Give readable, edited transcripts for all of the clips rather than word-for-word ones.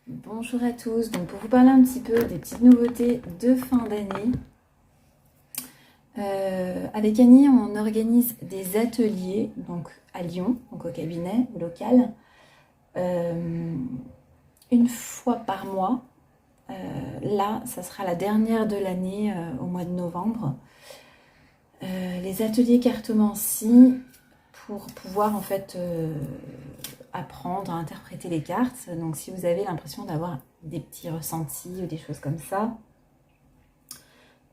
Bonjour à tous, donc pour vous parler un petit peu des petites nouveautés de fin d'année, avec Annie on organise des ateliers donc à Lyon, donc au cabinet, au local, une fois par mois. Là, ça sera la dernière de l'année au mois de novembre. Les ateliers cartomancie pour pouvoir en fait apprendre à interpréter les cartes. Donc si vous avez l'impression d'avoir des petits ressentis ou des choses comme ça,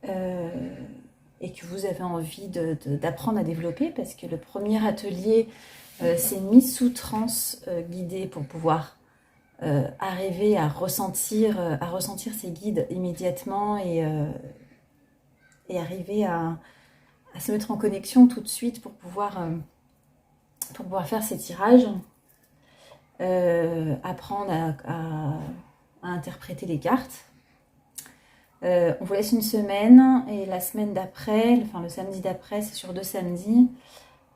et que vous avez envie d'apprendre à développer, parce que le premier atelier, c'est une mise sous transe guidée pour pouvoir arriver à ressentir ces guides immédiatement et arriver à se mettre en connexion tout de suite pour pouvoir faire ces tirages, apprendre à interpréter les cartes. On vous laisse une semaine et la semaine d'après, enfin le samedi d'après, c'est sur 2 samedis.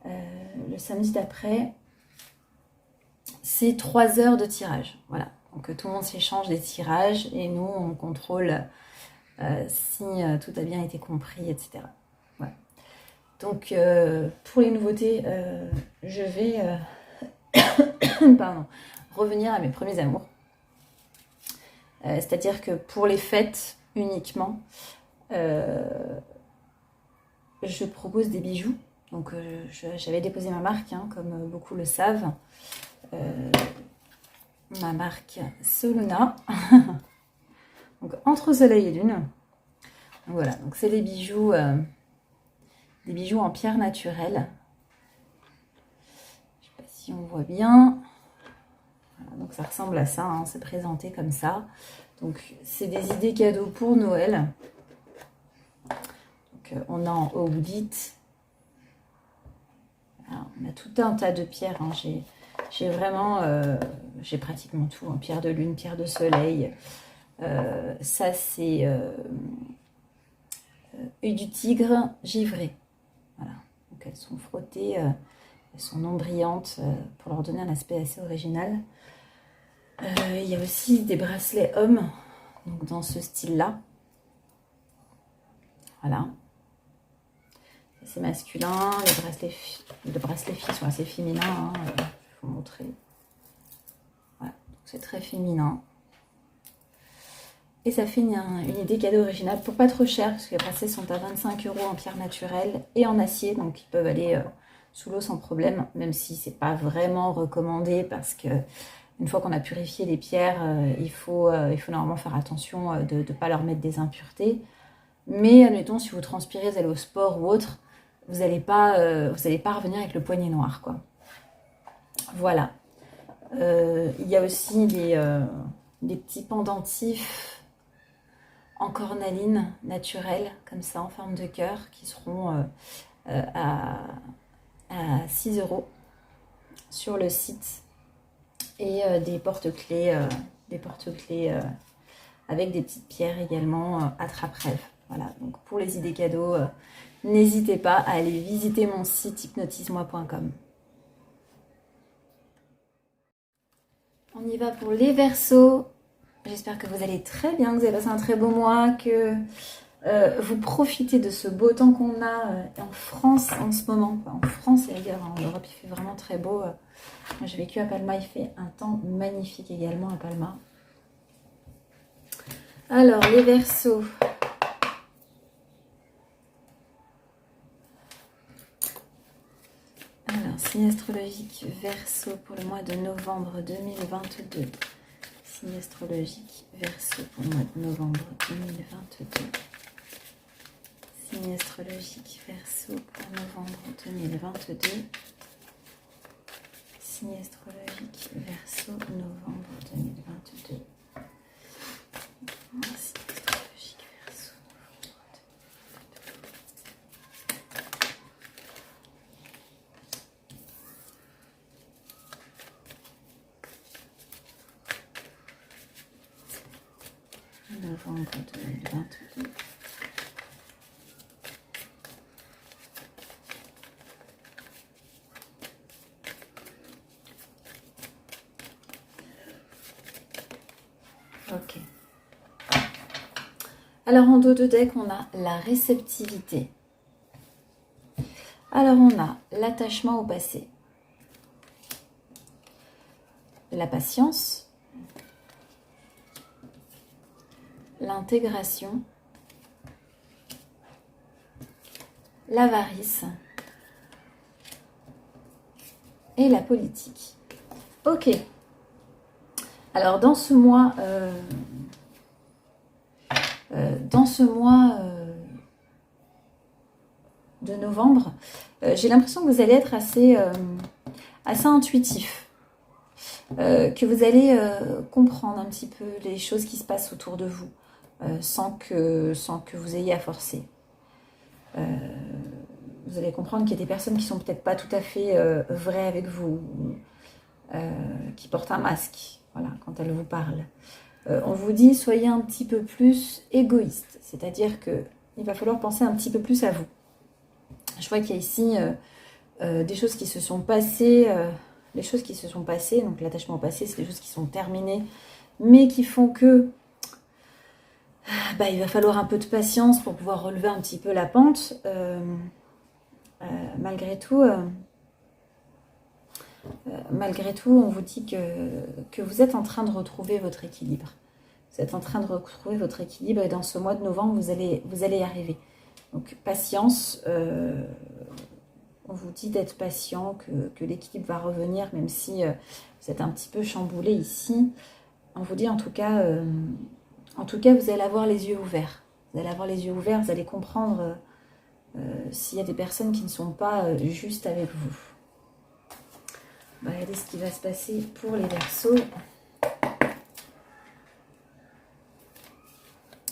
Le samedi d'après, c'est 3 heures de tirage. Voilà. Donc tout le monde s'échange des tirages et nous on contrôle si tout a bien été compris, etc. Voilà. Donc pour les nouveautés, je vais revenir à mes premiers amours. C'est-à-dire que pour les fêtes uniquement, je propose des bijoux. Donc j'avais déposé ma marque, comme beaucoup le savent. Ma marque Soluna. Donc entre soleil et lune. Donc voilà, donc c'est des bijoux en pierre naturelle. Je sais pas si on voit bien. Voilà, donc ça ressemble à ça, c'est présenté comme ça. Donc c'est des idées cadeaux pour Noël. Donc on a en Oudite. On a tout un tas de pierres. J'ai vraiment, j'ai pratiquement tout. Pierre de lune, pierre de soleil. Ça c'est œil du tigre givré. Voilà. Donc elles sont frottées, elles sont non brillantes pour leur donner un aspect assez original. Il y a aussi des bracelets hommes, donc dans ce style-là. Voilà. C'est masculin, les bracelets filles sont assez féminins. Je vais vous montrer. Voilà, c'est très féminin. Et ça fait une idée cadeau originale pour pas trop cher, parce que les bracelets sont à 25 € en pierre naturelle et en acier, donc ils peuvent aller sous l'eau sans problème, même si c'est pas vraiment recommandé, parce que une fois qu'on a purifié les pierres, il faut normalement faire attention de ne pas leur mettre des impuretés. Mais admettons, si vous transpirez, vous allez au sport ou autre, vous n'allez pas revenir avec le poignet noir, quoi. Voilà. Il y a aussi des petits pendentifs en cornaline naturelle, comme ça, en forme de cœur, qui seront à 6 € sur le site. Et des porte-clés avec des petites pierres également attrape-rêve. Voilà, donc pour les idées cadeaux, n'hésitez pas à aller visiter mon site hypnotisemoi.com. On y va pour les Verseaux. J'espère que vous allez très bien, que vous avez passé un très beau mois, que vous profitez de ce beau temps qu'on a en France en ce moment. En France et ailleurs, en Europe, il fait vraiment très beau. Moi, j'ai vécu à Palma, il fait un temps magnifique également à Palma. Alors, les Verseaux. Alors, signe astrologique Verseau pour le mois de novembre 2022. Signe astrologique Verseau pour le mois de novembre 2022. Signe astrologique Verseau pour novembre 2022. Signe astrologique Verseau novembre 2022. Novembre 2022. Ok. Alors en dos de deck, on a la réceptivité. Alors on a l'attachement au passé, la patience, l'intégration, l'avarice et la politique. Ok. Alors dans ce mois, de novembre, j'ai l'impression que vous allez être assez intuitif, que vous allez comprendre un petit peu les choses qui se passent autour de vous, sans que vous ayez à forcer. Vous allez comprendre qu'il y a des personnes qui sont peut-être pas tout à fait vraies avec vous, qui portent un masque, voilà, quand elles vous parlent. On vous dit, soyez un petit peu plus égoïste, c'est-à-dire qu'il va falloir penser un petit peu plus à vous. Je vois qu'il y a ici des choses qui se sont passées, les choses qui se sont passées, donc l'attachement au passé, c'est des choses qui sont terminées, mais qui font que il va falloir un peu de patience pour pouvoir relever un petit peu la pente. Malgré tout, on vous dit que vous êtes en train de retrouver votre équilibre. Vous êtes en train de retrouver votre équilibre et dans ce mois de novembre, vous allez y arriver. Donc, patience. On vous dit d'être patient, que l'équilibre va revenir, même si vous êtes un petit peu chamboulé ici. On vous dit en tout cas, vous allez avoir les yeux ouverts. Vous allez avoir les yeux ouverts, vous allez comprendre s'il y a des personnes qui ne sont pas juste avec vous. Regardez ce qui va se passer pour les Verseaux.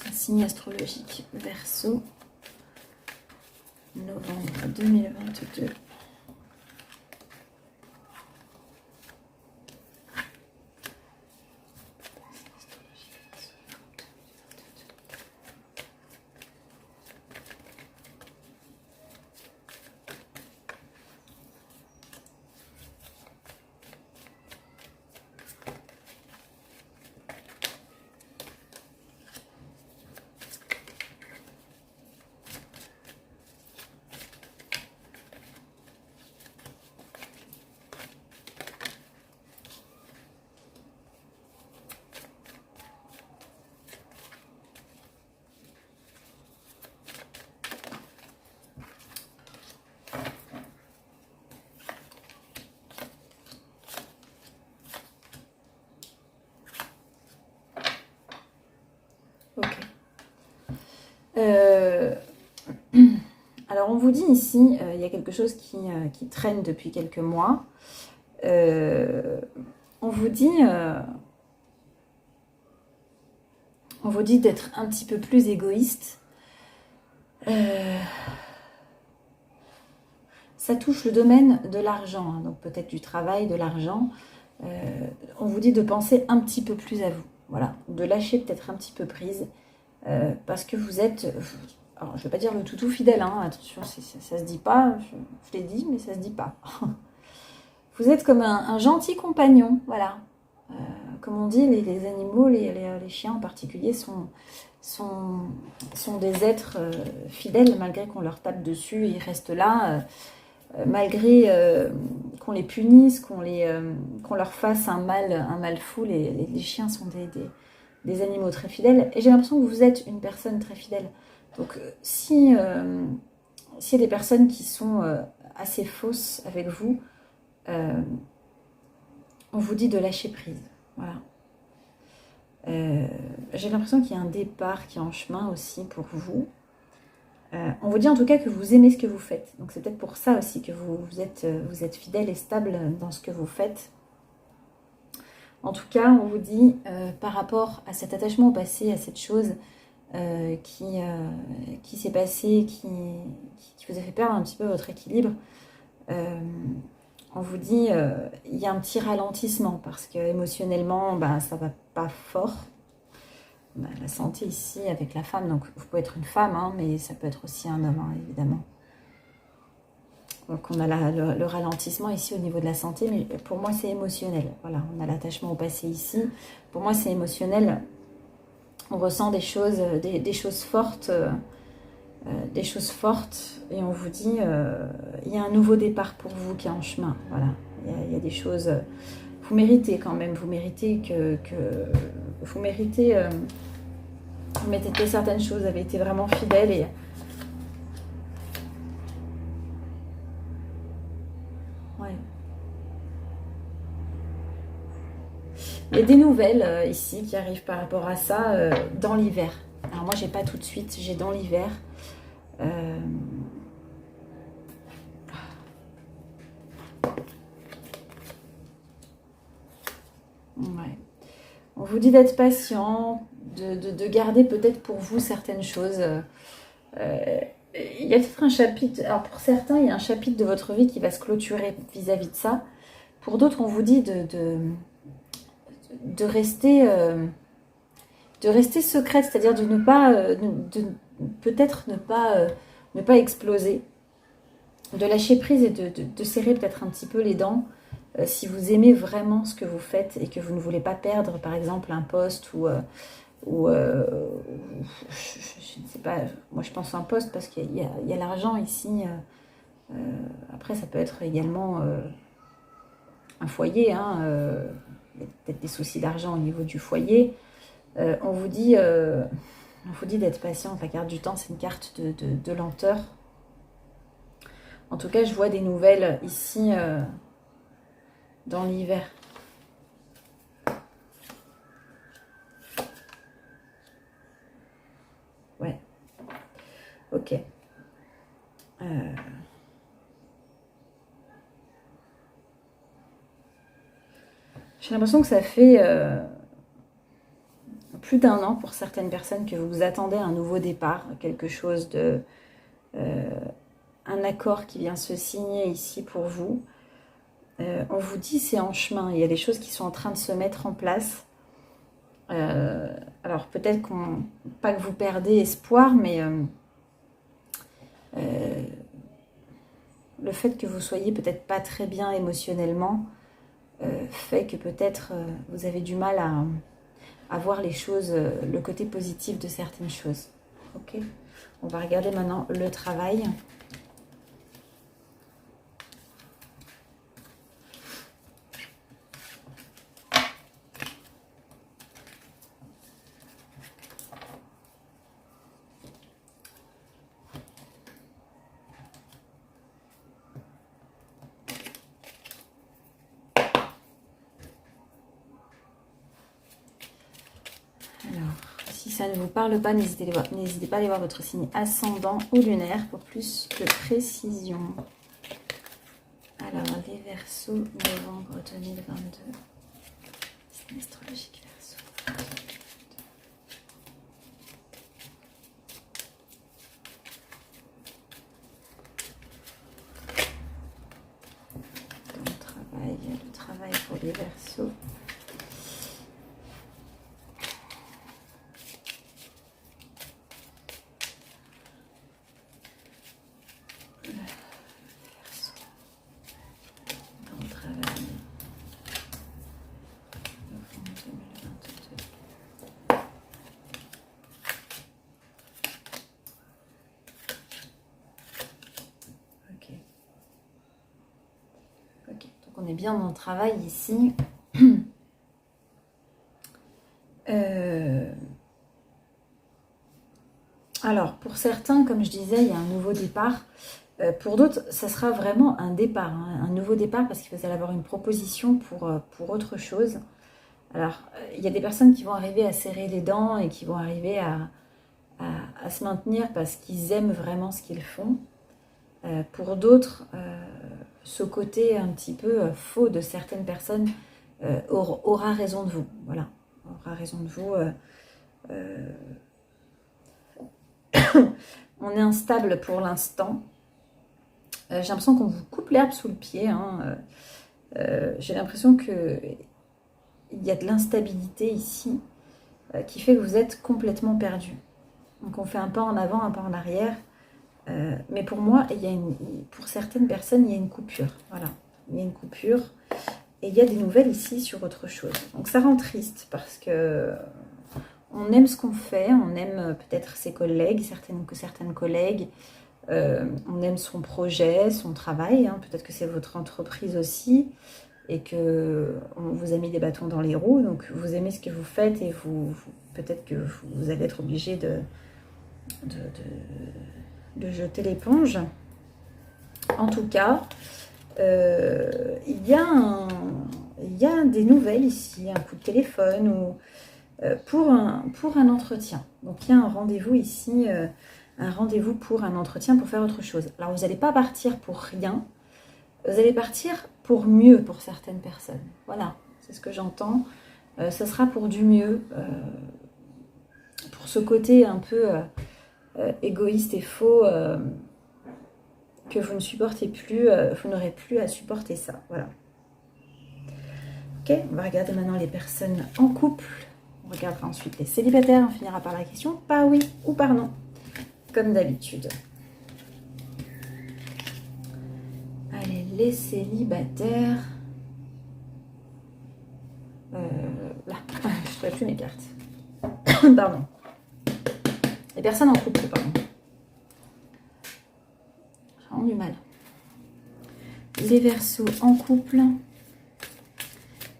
Un signe astrologique Verseau, novembre 2022. Ok. Alors on vous dit ici, il y a quelque chose qui traîne depuis quelques mois. On vous dit d'être un petit peu plus égoïste. Ça touche le domaine de l'argent, hein, donc peut-être du travail, de l'argent. On vous dit de penser un petit peu plus à vous. Voilà, de lâcher peut-être un petit peu prise. Parce que vous êtes, alors je ne vais pas dire le toutou fidèle, hein, attention, ça se dit pas, je l'ai dit, mais ça se dit pas. Vous êtes comme un gentil compagnon, voilà. Comme on dit, les animaux, les chiens en particulier, sont des êtres fidèles, malgré qu'on leur tape dessus, ils restent là, malgré qu'on les punisse, qu'on leur fasse un mal fou, les chiens sont des animaux très fidèles. Et j'ai l'impression que vous êtes une personne très fidèle. Donc, s'il y a des personnes qui sont assez fausses avec vous, on vous dit de lâcher prise. Voilà. J'ai l'impression qu'il y a un départ qui est en chemin aussi pour vous. On vous dit en tout cas que vous aimez ce que vous faites. Donc, c'est peut-être pour ça aussi que vous êtes fidèle et stable dans ce que vous faites. En tout cas, on vous dit, par rapport à cet attachement au passé, à cette chose qui s'est passée, qui vous a fait perdre un petit peu votre équilibre, on vous dit, il y a un petit ralentissement parce que émotionnellement, ça va pas fort. La santé ici avec la femme, donc vous pouvez être une femme, hein, mais ça peut être aussi un homme, hein, évidemment. Donc on a le ralentissement ici au niveau de la santé, mais pour moi c'est émotionnel. Voilà, on a l'attachement au passé ici. Pour moi c'est émotionnel. On ressent des choses fortes, et on vous dit, il y a un nouveau départ pour vous qui est en chemin. Voilà, il y a des choses, vous méritez quand même, vous méritez vous méritez, vous méritez certaines choses, vous avez été vraiment fidèle et ouais. Il y a des nouvelles ici qui arrivent par rapport à ça dans l'hiver. Alors moi, j'ai pas tout de suite, j'ai dans l'hiver. Euh, ouais. On vous dit d'être patient, de garder peut-être pour vous certaines choses. Il y a peut-être un chapitre, alors pour certains, il y a un chapitre de votre vie qui va se clôturer vis-à-vis de ça. Pour d'autres, on vous dit de rester secrète, c'est-à-dire de ne pas, peut-être ne pas exploser, de lâcher prise et de serrer peut-être un petit peu les dents si vous aimez vraiment ce que vous faites et que vous ne voulez pas perdre, par exemple, un poste ou je ne sais pas, moi je pense à un poste parce qu'il y a l'argent ici. Après, ça peut être également un foyer, hein, il y a peut-être des soucis d'argent au niveau du foyer. On vous dit d'être patient. La carte du temps, c'est une carte de lenteur. En tout cas, je vois des nouvelles ici dans l'hiver. Ouais. Ok. J'ai l'impression que ça fait plus d'1 an pour certaines personnes que vous attendez un nouveau départ, quelque chose de... un accord qui vient se signer ici pour vous. On vous dit c'est en chemin, il y a des choses qui sont en train de se mettre en place. Alors peut-être pas que vous perdez espoir, mais le fait que vous soyez peut-être pas très bien émotionnellement fait que peut-être vous avez du mal à voir les choses, le côté positif de certaines choses. Ok, on va regarder maintenant le travail. Si ça ne vous parle pas, n'hésitez pas à aller voir votre signe ascendant ou lunaire pour plus de précision. Alors, les Verseaux, novembre 2022. Signe astrologique Verseau. Dans le travail pour les Verseaux. On est bien dans le travail ici. Alors, pour certains, comme je disais, il y a un nouveau départ. Pour d'autres, ça sera vraiment un départ, hein, un nouveau départ parce que vous allez avoir une proposition pour autre chose. Alors, il y a des personnes qui vont arriver à serrer les dents et qui vont arriver à se maintenir parce qu'ils aiment vraiment ce qu'ils font. Pour d'autres, ce côté un petit peu faux de certaines personnes aura raison de vous. Voilà, aura raison de vous. On est instable pour l'instant. J'ai l'impression qu'on vous coupe l'herbe sous le pied. Hein. J'ai l'impression qu'il y a de l'instabilité ici qui fait que vous êtes complètement perdu. Donc on fait un pas en avant, un pas en arrière. Mais pour moi, pour certaines personnes, il y a une coupure. Voilà, il y a une coupure. Et il y a des nouvelles ici sur autre chose. Donc ça rend triste parce que on aime ce qu'on fait, on aime peut-être ses collègues, certaines collègues, on aime son projet, son travail, hein, peut-être que c'est votre entreprise aussi, et que on vous a mis des bâtons dans les roues, donc vous aimez ce que vous faites et peut-être que vous allez être obligé de jeter l'éponge. En tout cas, il y a des nouvelles ici, un coup de téléphone ou pour un entretien. Donc il y a un rendez-vous ici, un rendez-vous pour un entretien pour faire autre chose. Alors vous n'allez pas partir pour rien, vous allez partir pour mieux pour certaines personnes. Voilà, c'est ce que j'entends. Ce sera pour du mieux, pour ce côté un peu égoïste et faux que vous ne supportez plus, vous n'aurez plus à supporter ça. Voilà. Ok, on va regarder maintenant les personnes en couple. On regardera ensuite les célibataires. On finira par la question par oui ou par non, comme d'habitude. Allez, les célibataires. Là, je ne trouvais plus mes cartes. Pardon. Les personnes en couple, pardon. J'ai vraiment du mal. Les Verseaux en couple.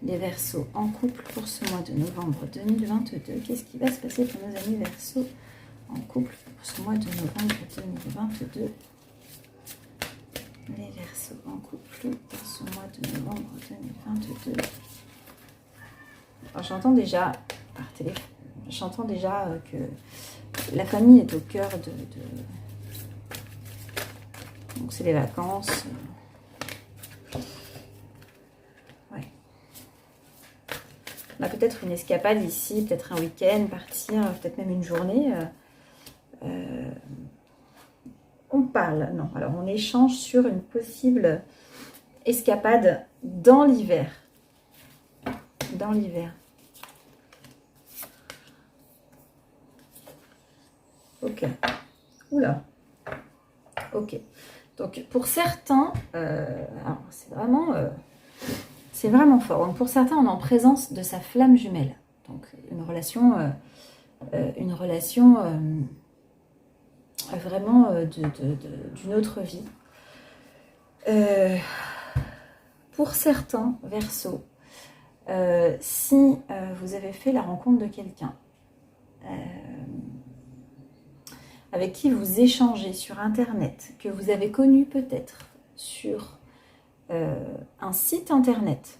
Les Verseaux en couple pour ce mois de novembre 2022. Qu'est-ce qui va se passer pour nos amis Verseaux en couple pour ce mois de novembre 2022? Les Verseaux en couple pour ce mois de novembre 2022. Alors, j'entends déjà par téléphone, j'entends déjà que la famille est au cœur de... Donc c'est les vacances. Ouais. On a peut-être une escapade ici, peut-être un week-end, partir, peut-être même une journée. On parle, non. Alors on échange sur une possible escapade dans l'hiver. Dans l'hiver. Ok. Oula. Ok. Donc pour certains, c'est vraiment fort. Donc pour certains, on est en présence de sa flamme jumelle. Donc une relation vraiment d'une autre vie. Pour certains Verseaux, si vous avez fait la rencontre de quelqu'un avec qui vous échangez sur Internet, que vous avez connu peut-être sur un site Internet,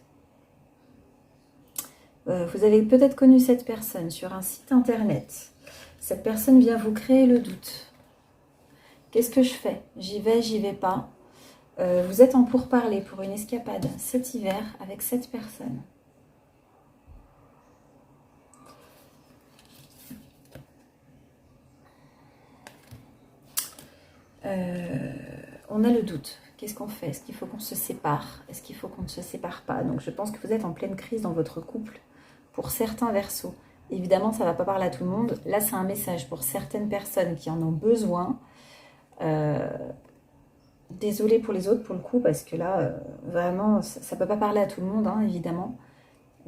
vous avez peut-être connu cette personne sur un site Internet, cette personne vient vous créer le doute. Qu'est-ce que je fais? J'y vais pas. Vous êtes en pourparlers pour une escapade cet hiver avec cette personne. On a le doute. Qu'est-ce qu'on fait? Est-ce qu'il faut qu'on se sépare? Est-ce qu'il faut qu'on ne se sépare pas? Donc je pense que vous êtes en pleine crise dans votre couple pour certains Verseaux. Évidemment, ça ne va pas parler à tout le monde. Là, c'est un message pour certaines personnes qui en ont besoin. Désolée pour les autres, pour le coup, parce que là, vraiment, ça ne peut pas parler à tout le monde, hein, évidemment.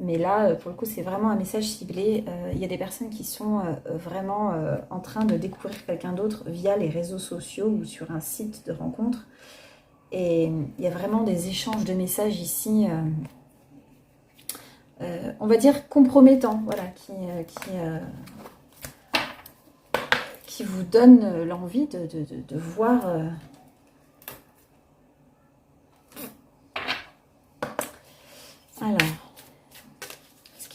Mais là, pour le coup, c'est vraiment un message ciblé. Il y a des personnes qui sont vraiment en train de découvrir quelqu'un d'autre via les réseaux sociaux ou sur un site de rencontre. Et il y a vraiment des échanges de messages ici, on va dire compromettants, voilà, qui vous donnent l'envie de voir... Alors...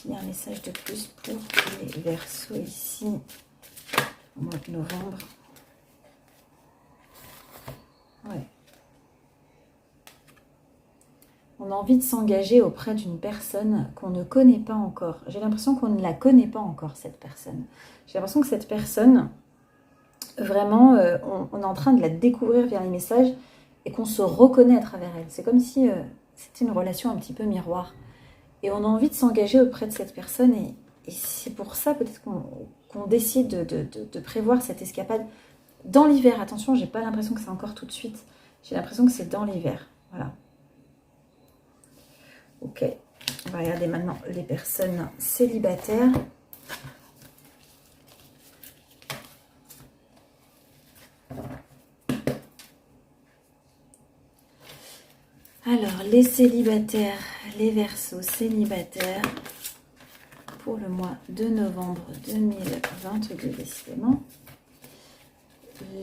Il y a un message de plus pour les Verseaux ici, au mois de novembre. Ouais. On a envie de s'engager auprès d'une personne qu'on ne connaît pas encore. J'ai l'impression qu'on ne la connaît pas encore, cette personne. J'ai l'impression que cette personne, vraiment, on est en train de la découvrir via les messages et qu'on se reconnaît à travers elle. C'est comme si c'était une relation un petit peu miroir. Et on a envie de s'engager auprès de cette personne. Et c'est pour ça peut-être qu'on décide de prévoir cette escapade dans l'hiver. Attention, j'ai pas l'impression que c'est encore tout de suite. J'ai l'impression que c'est dans l'hiver. Voilà. Ok. On va regarder maintenant les personnes célibataires. Alors, les célibataires, les Verseaux célibataires pour le mois de novembre 2022, décidément.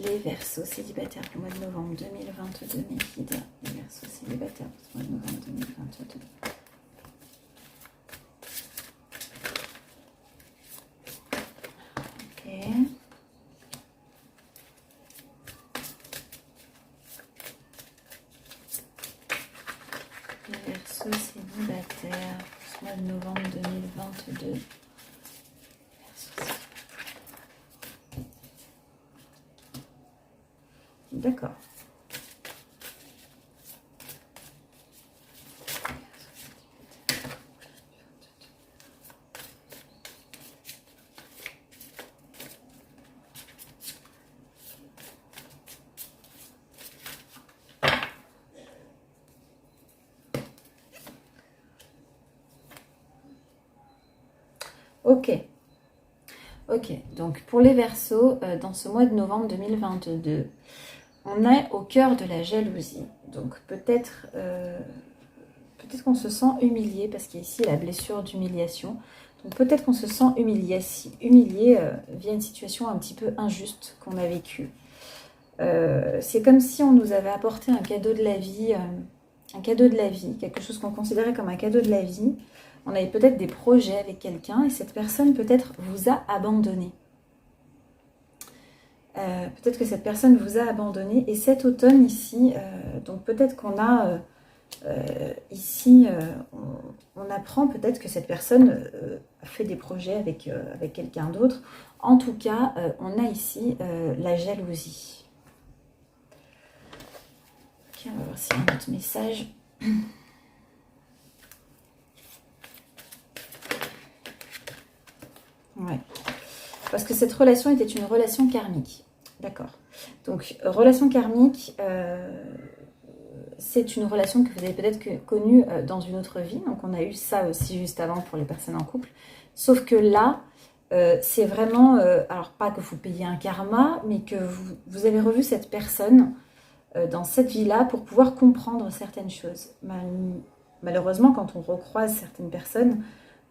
Les Verseaux célibataires pour le mois de novembre 2022, mes guides. Les Verseaux célibataires pour le mois de novembre 2022. Ok. Les Verseaux célibataires pour ce mois de novembre 2022. D'accord. Ok. Ok, donc pour les Verseaux, dans ce mois de novembre 2022, on est au cœur de la jalousie. Donc peut-être qu'on se sent humilié, parce qu'ici la blessure d'humiliation. Donc peut-être qu'on se sent humilié via une situation un petit peu injuste qu'on a vécue. C'est comme si on nous avait apporté un cadeau de la vie, quelque chose qu'on considérait comme un cadeau de la vie. On avait peut-être des projets avec quelqu'un et cette personne peut-être vous a abandonné. Peut-être que cette personne vous a abandonné et cet automne ici, donc peut-être qu'on a ici, on apprend peut-être que cette personne fait des projets avec quelqu'un d'autre. En tout cas, on a ici la jalousie. Ok, on va voir s'il y a un autre message. Ouais. Parce que cette relation était une relation karmique. D'accord. Donc, relation karmique, c'est une relation que vous avez peut-être connue dans une autre vie. Donc, on a eu ça aussi juste avant pour les personnes en couple. Sauf que là, c'est vraiment... alors, pas que vous payiez un karma, mais que vous avez revu cette personne dans cette vie-là pour pouvoir comprendre certaines choses. Malheureusement, quand on recroise certaines personnes,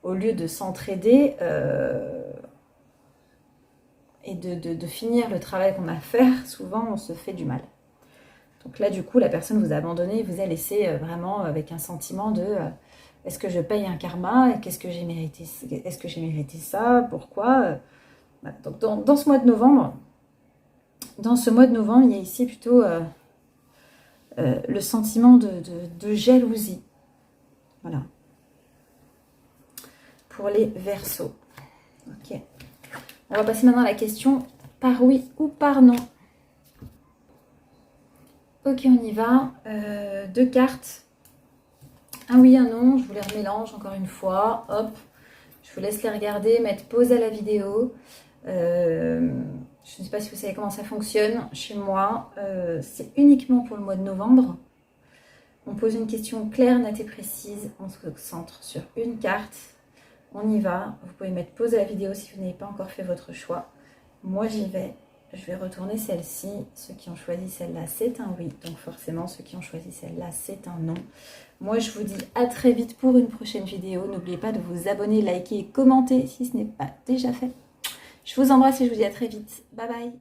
au lieu de s'entraider et de finir le travail qu'on a à faire, souvent on se fait du mal. Donc là, du coup, la personne vous a abandonné, vous a laissé vraiment avec un sentiment de est-ce que je paye un karma? Qu'est-ce que j'ai mérité? Est-ce que j'ai mérité ça? Pourquoi? Voilà. Donc dans ce mois de novembre, il y a ici plutôt le sentiment de jalousie. Voilà. Pour les Verseaux. Ok. On va passer maintenant à la question par oui ou par non. Ok, on y va. 2 cartes. Un oui, un non. Je vous les remélange encore une fois. Hop. Je vous laisse les regarder, mettre pause à la vidéo. Je ne sais pas si vous savez comment ça fonctionne. Chez moi, c'est uniquement pour le mois de novembre. On pose une question claire, nette et précise. On se concentre sur une carte. On y va. Vous pouvez mettre pause à la vidéo si vous n'avez pas encore fait votre choix. Moi, j'y vais. Je vais retourner celle-ci. Ceux qui ont choisi celle-là, c'est un oui. Donc forcément, ceux qui ont choisi celle-là, c'est un non. Moi, je vous dis à très vite pour une prochaine vidéo. N'oubliez pas de vous abonner, liker et commenter si ce n'est pas déjà fait. Je vous embrasse et je vous dis à très vite. Bye bye.